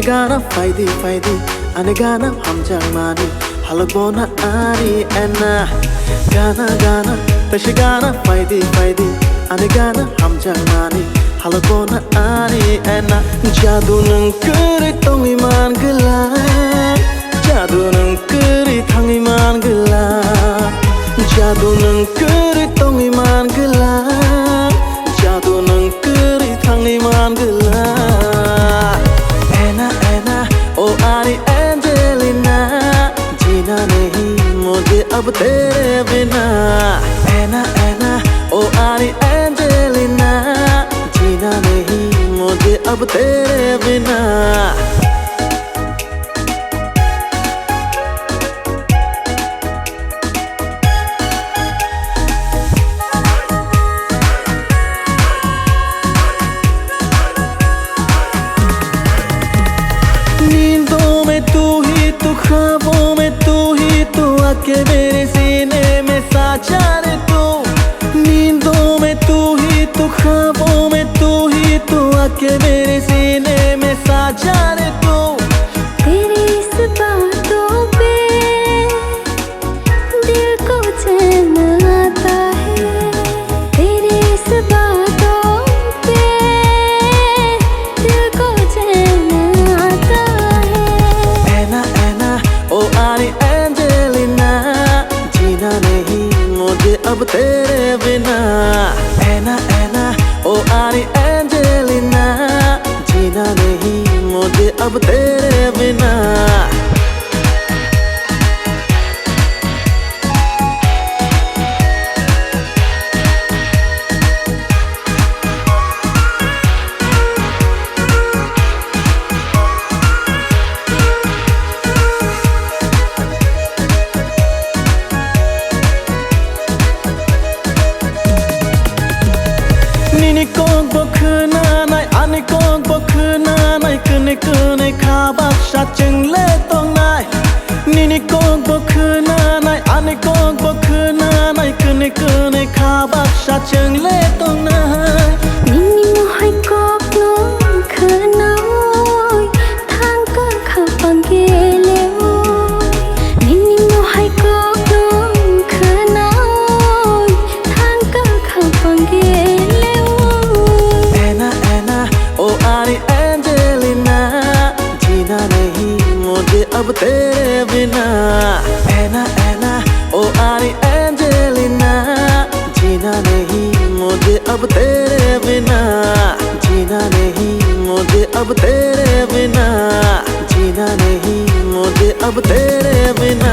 Anegana faidi Anegana hamjang mani Halagona ari enna Gana Tashigana faidi Anegana hamjang mani Halagona ari enna Jadu nang kuri tong iman gelap Jadu nang kuri thang iman gelap Jadu nang kuri tong iman gelap Jadu nang kuri thang iman gelap Ena oh Ari Angelina जीना नहीं मुझे अब तेरे बिना Ena oh Ari Angelina जीना नहीं मुझे अब तेरे बिना नींदों में तू ही तू ख्वाबों में तू ही तू आके मेरे सीने में साचा रे तू नींदों में तू ही तू ख्वाबों में तू ही तू आके मेरे सीने में साचा रे तू तेरी इस बातों पे दिल को चैन आता है तेरी इस बातों पे दिल को चैन आता है Ena oh Ari Angelina जीना नहीं मुझे अब तेरे बिना Ena oh Ari Angelina जीना नहीं मुझे अब तेरे बिना Nini kong bokhna nai ani kong bokhna nai kune khabak sha chengle tong nai Nini kong bokhna nai ani kong bokhna nai kune khabak sha chengle tong nai Nini mohai kok no khanoi thang ka khapang gele Nini mohai kok no khanoi thang ka khapang gele oh Ari Angelina जीना नहीं मुझे अब तेरे बिना Ena oh Ari Angelina जीना नहीं मुझे अब तेरे बिना जीना नहीं मुझे अब तेरे बिना जीना नहीं मुझे अब तेरे बिना